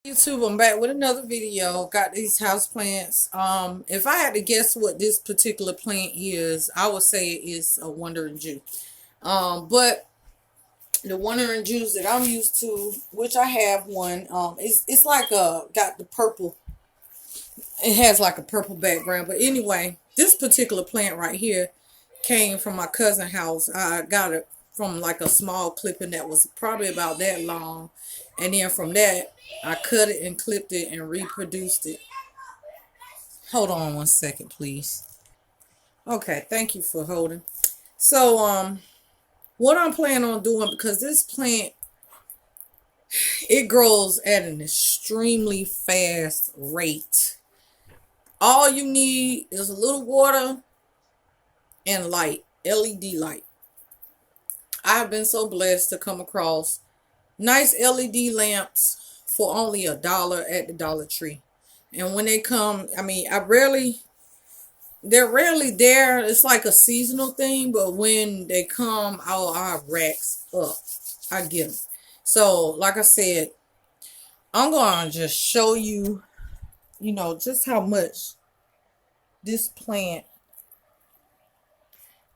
YouTube, I'm back with another video. Got these house plants. If I had to guess what this particular plant is, I would say it is a wandering Jew. But the wandering Jews that I'm used to, which I have one, it's like got the purple. It has like a purple background. But anyway, this particular plant right here came from my cousin's house. I got it from like a small clipping that was probably about that long. And then from that, I cut it and clipped it and reproduced it. Hold on one second, please. Okay, thank you for holding. So, what I'm planning on doing, because this plant, it grows at an extremely fast rate. All you need is a little water and light, LED light. I've been so blessed to come across nice LED lamps for only $1 at the Dollar Tree. And when they come, I mean, they're rarely there. It's like a seasonal thing, but when they come, our racks up. I get them. So, like I said, I'm going to just show you, just how much this plant.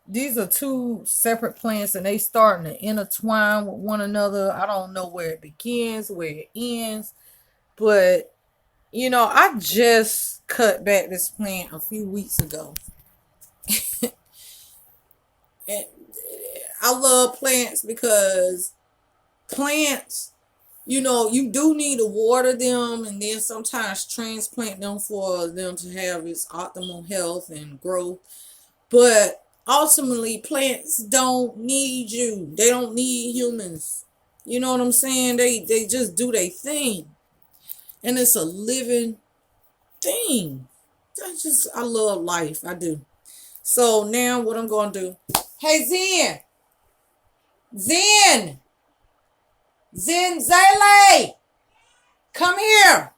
These are two separate plants and they starting to intertwine with one another. I don't know where it begins, where it ends, but I just cut back this plant a few weeks ago. And I love plants because plants, you do need to water them and then sometimes transplant them for them to have its optimal health and growth. But ultimately, plants don't need you. They don't need humans. You know what I'm saying? They just do their thing. And it's a living thing. I love life. I do. So now what I'm going to do. Hey, Zen Zele, come here.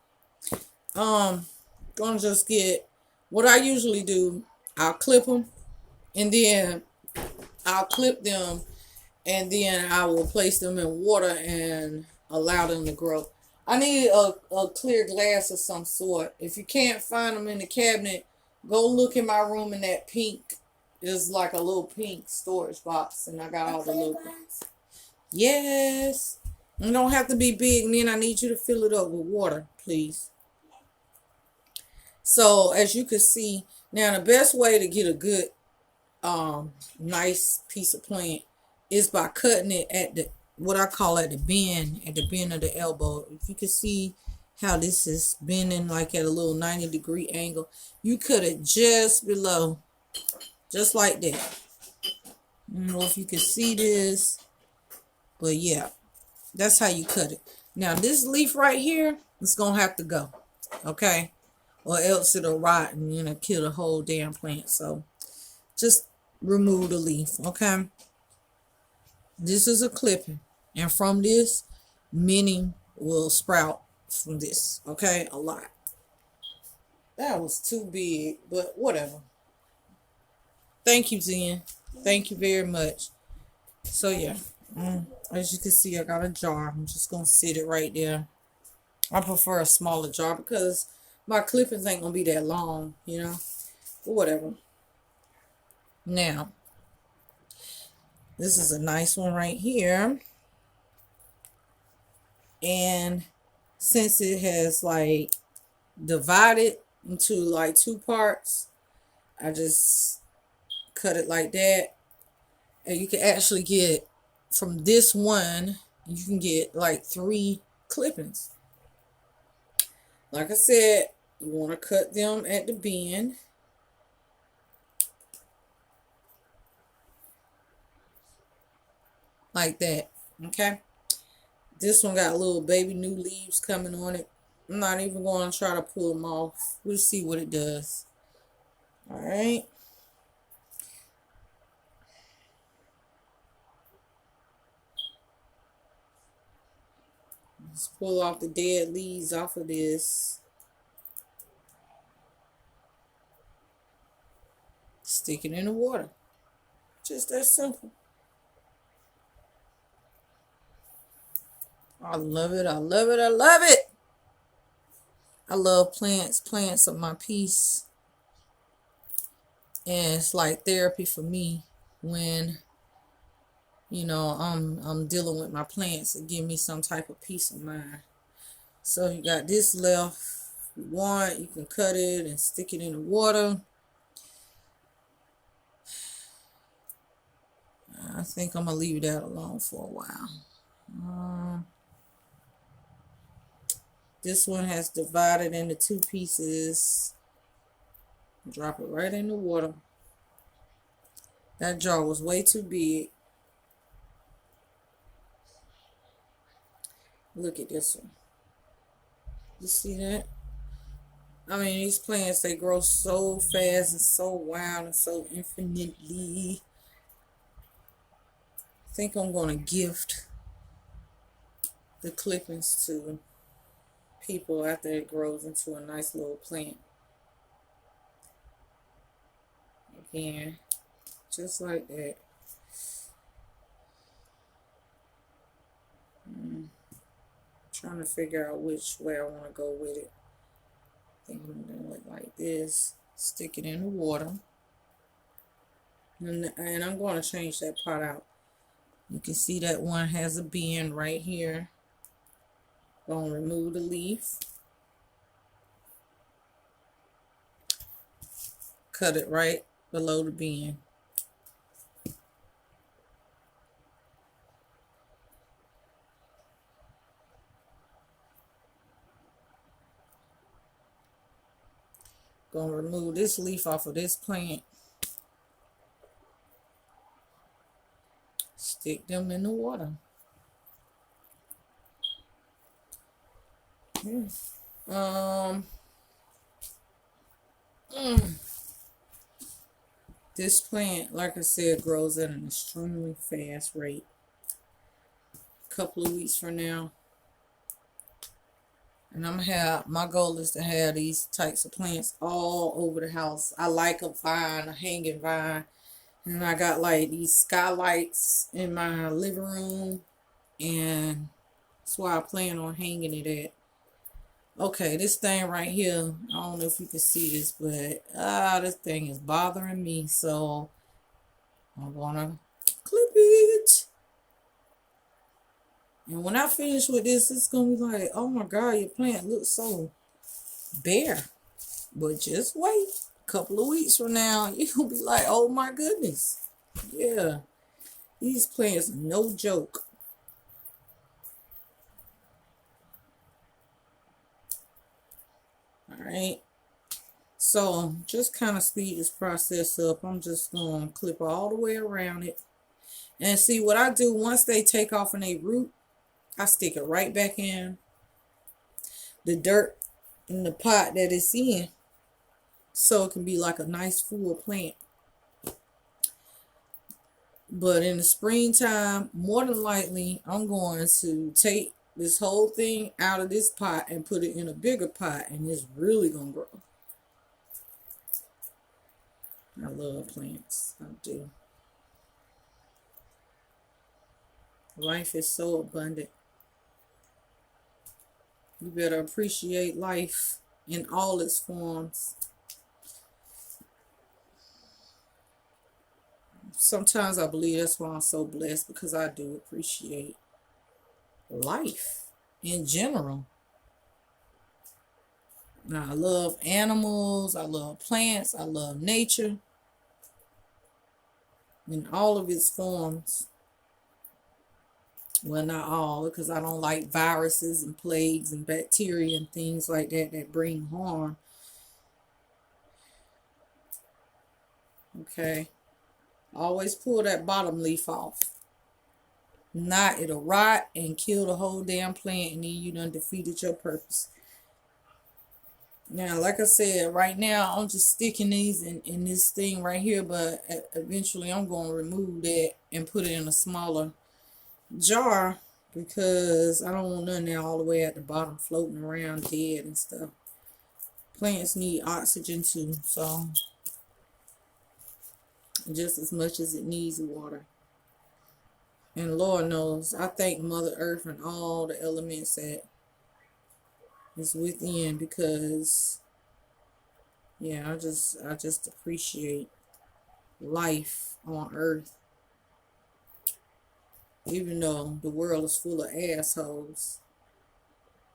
Gonna just get what I usually do. I'll clip them and then I'll clip them and then I will place them in water and allow them to grow. I need a clear glass of some sort. If you can't find them in the cabinet, go look in my room in that pink. It's like a little pink storage box, and I got all the little. Yes. It don't have to be big, and then I need you to fill it up with water, please. So, as you can see, now the best way to get a good, nice piece of plant is by cutting it at what I call at the bend of the elbow. If you can see how this is bending like at a little 90-degree angle, you cut it just below, just like that. I don't know if you can see this, but yeah, that's how you cut it. Now this leaf right here is gonna have to go, okay, or else it'll rot and kill the whole damn plant. So just remove the leaf, okay. This is a clipping, and from this, many will sprout from this, okay, a lot. That was too big, but whatever. Thank you, Zen. Thank you very much. So yeah, as you can see, I got a jar. I'm just gonna sit it right there. I prefer a smaller jar because my clippings ain't gonna be that long, but whatever. Now, this is a nice one right here. And since it has like divided into like two parts, I just cut it like that. And you can actually get from this one, you can get like 3 clippings. Like I said, you want to cut them at the bend. Like that, okay? This one got little baby new leaves coming on it. I'm not even going to try to pull them off. We'll see what it does. All right. Let's pull off the dead leaves off of this. Stick it in the water. Just that simple. I love it. I love it. I love it. I love plants. Plants are my peace. And it's like therapy for me when, I'm dealing with my plants. It give me some type of peace of mind. So you got this left. If you want, you can cut it and stick it in the water. I think I'm going to leave that alone for a while. This one has divided into 2 pieces. Drop it right in the water. That jar was way too big. Look at this one. You see that? I mean, these plants, they grow so fast and so wild and so infinitely. I think I'm going to gift the clippings to people after it grows into a nice little plant. Again, just like that. Trying to figure out which way I want to go with it. I think I'm going to do it like this. Stick it in the water. And I'm going to change that pot out. You can see that one has a bend right here. Going to remove the leaf. Cut it right below the bend. Going to remove this leaf off of this plant. Stick them in the water. This plant, like I said, grows at an extremely fast rate. A couple of weeks from now, and my goal is to have these types of plants all over the house. I like a vine, a hanging vine. And I got like these skylights in my living room. And that's why I plan on hanging it at. Okay, this thing right here, I don't know if you can see this, but this thing is bothering me. So I'm gonna clip it. And when I finish with this, it's gonna be like, oh my God, your plant looks so bare. But just wait. A couple of weeks from now, you'll be like, oh my goodness. Yeah. These plants are no joke. Alright. So just kind of speed this process up. I'm just gonna clip all the way around it. And see what I do once they take off and they root, I stick it right back in the dirt in the pot that it's in. So it can be like a nice full plant. But in the springtime, more than likely, I'm going to take this whole thing out of this pot and put it in a bigger pot. And it's really going to grow. I love plants. I do. Life is so abundant. You better appreciate life in all its forms. Sometimes I believe that's why I'm so blessed, because I do appreciate life in general. Now, I love animals, I love plants, I love nature in all of its forms. Well, not all, because I don't like viruses and plagues and bacteria and things like that that bring harm. Okay. Always pull that bottom leaf off. Not, it'll rot and kill the whole damn plant, and then you done defeated your purpose. Now, like I said, right now I'm just sticking these in this thing right here, but eventually I'm going to remove that and put it in a smaller jar, because I don't want nothing there all the way at the bottom floating around dead and stuff. Plants need oxygen too, so just as much as it needs water. And Lord knows, I thank Mother Earth and all the elements that is within, because yeah, I just appreciate life on earth, even though the world is full of assholes.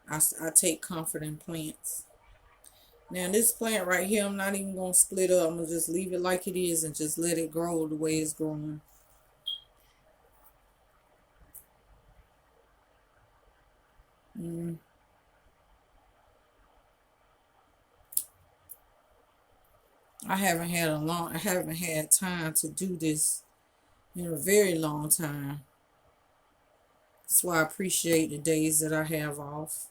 I take comfort in plants. Now this plant right here, I'm not even gonna split up. I'm gonna just leave it like it is and just let it grow the way it's growing. Mm. I haven't had time to do this in a very long time. That's why I appreciate the days that I have off.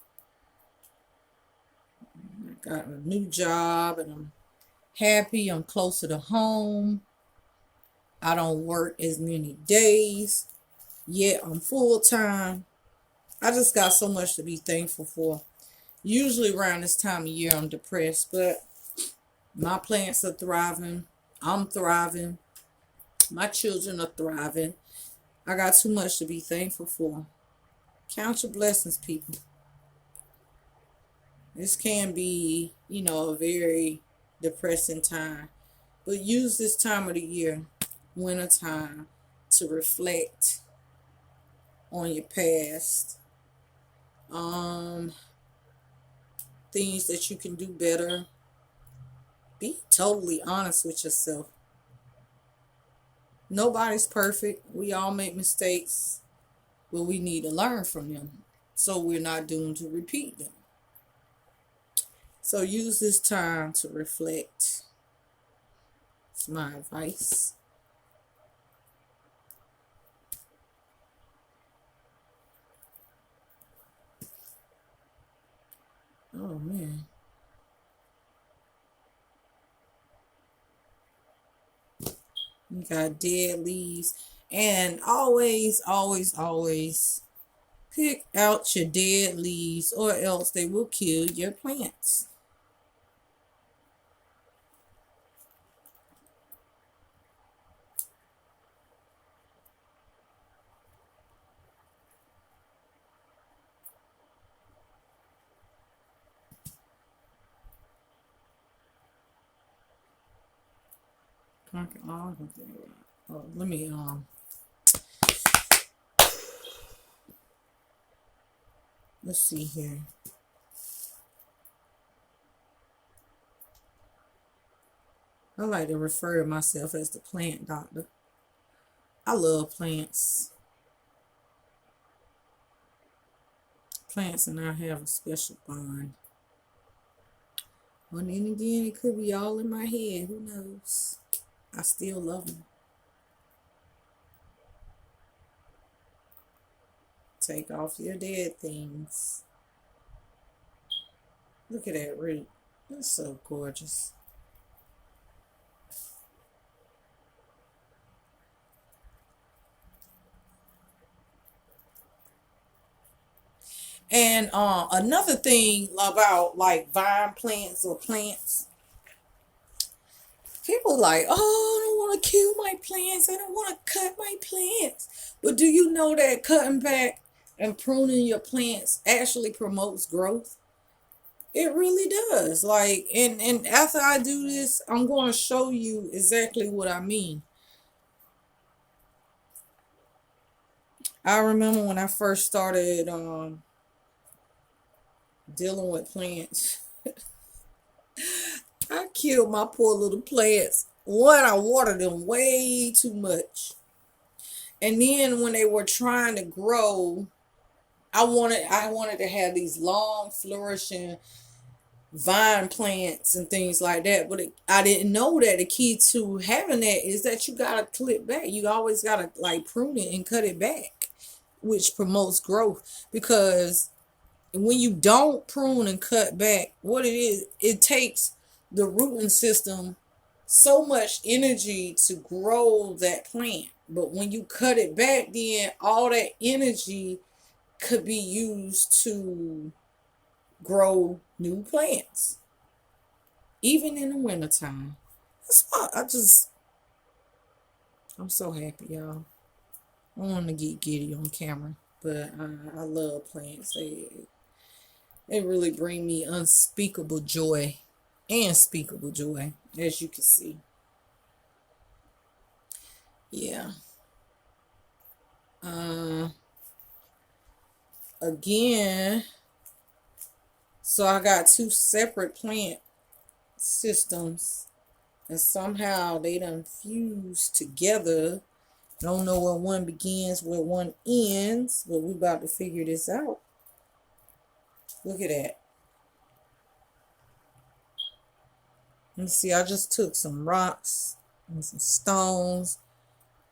I got a new job and I'm happy. I'm closer to home. I don't work as many days, yet I'm full time. I just got so much to be thankful for. Usually around this time of year I'm depressed, but my plants are thriving. I'm thriving. My children are thriving. I got too much to be thankful for. Count your blessings, people. This can be, a very depressing time. But use this time of the year, winter time, to reflect on your past. Um, Things that you can do better. Be totally honest with yourself. Nobody's perfect. We all make mistakes, but we need to learn from them so we're not doomed to repeat them. So use this time to reflect. It's my advice. Oh man. You got dead leaves. And always, always, always pick out your dead leaves or else they will kill your plants. Oh, let me let's see here. I like to refer to myself as the plant doctor. I love plants. Plants and I have a special bond. Well, then again, it could be all in my head. Who knows? I still love them. Take off your dead things. Look at that root. That's so gorgeous. And another thing about like vine plants or plants, people like, oh, I don't want to kill my plants. I don't want to cut my plants. But do you know that cutting back and pruning your plants actually promotes growth? It really does. Like, and after I do this, I'm going to show you exactly what I mean. I remember when I first started dealing with plants, I killed my poor little plants. One, I watered them way too much. And then when they were trying to grow, I wanted to have these long flourishing vine plants and things like that. But I didn't know that the key to having that is that you gotta clip back. You always gotta like prune it and cut it back, which promotes growth. Because when you don't prune and cut back, what it is, it takes the rooting system so much energy to grow that plant. But when you cut it back, then all that energy could be used to grow new plants, even in the wintertime. That's why I'm so happy, y'all. I want to get giddy on camera, but I love plants. They really bring me unspeakable joy and speakable joy, as you can see. Yeah. Again, so I got two separate plant systems, and somehow they done fused together. Don't know where one begins, where one ends, but we about to figure this out. Look at that. You see, I just took some rocks and some stones,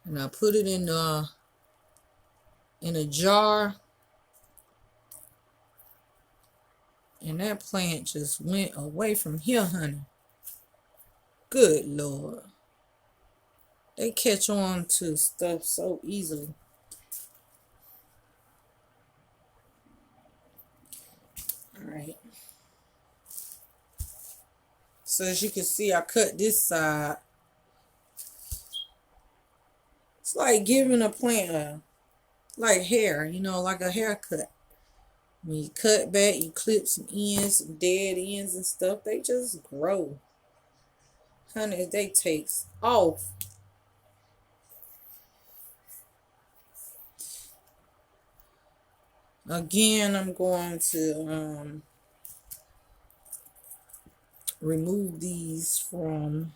and I put it in a jar, and that plant just went away from here, honey. Good Lord. They catch on to stuff so easily. Alright. So as you can see, I cut this side. It's like giving a plant like hair, you know, like a haircut. When you cut back, you clip some ends, some dead ends and stuff. They just grow. Honey, they takes off. Again, I'm going to remove these from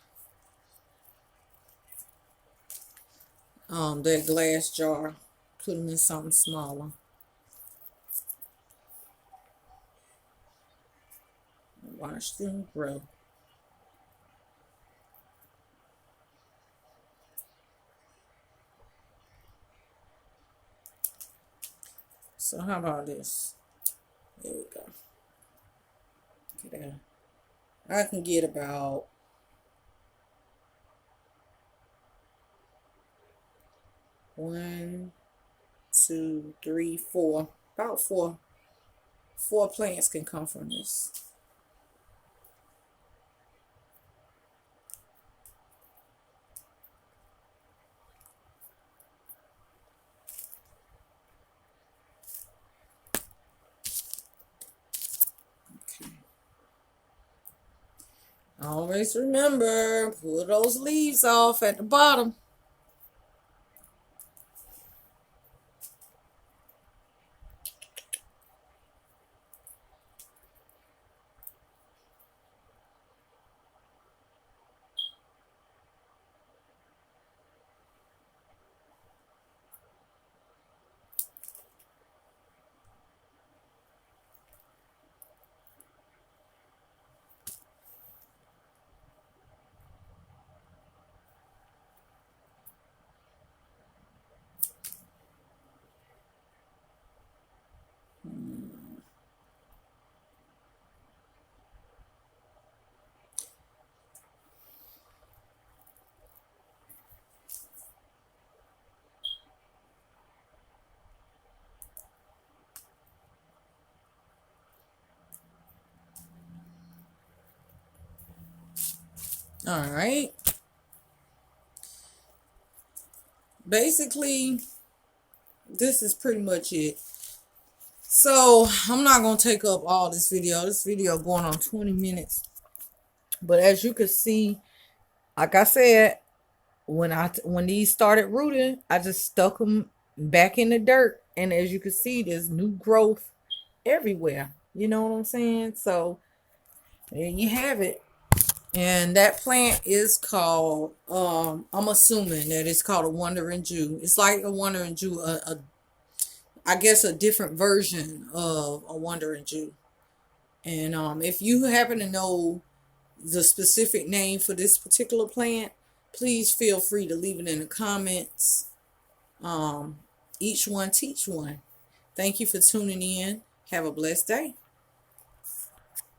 that glass jar. Put them in something smaller. Watch them grow. So how about this? There we go. Look at that. I can get about 1, 2, 3, 4. About four plants can come from this. Always remember, pull those leaves off at the bottom. All right. Basically, this is pretty much it. So I'm not gonna take up all this video. This video going on 20 minutes. But as you can see, like I said, when these started rooting, I just stuck them back in the dirt, and as you can see, there's new growth everywhere. You know what I'm saying? So there you have it. And that plant is called, I'm assuming that it's called a Wandering Jew. It's like a Wandering Jew, I guess a different version of a Wandering Jew. And if you happen to know the specific name for this particular plant, please feel free to leave it in the comments. Each one teach one. Thank you for tuning in. Have a blessed day.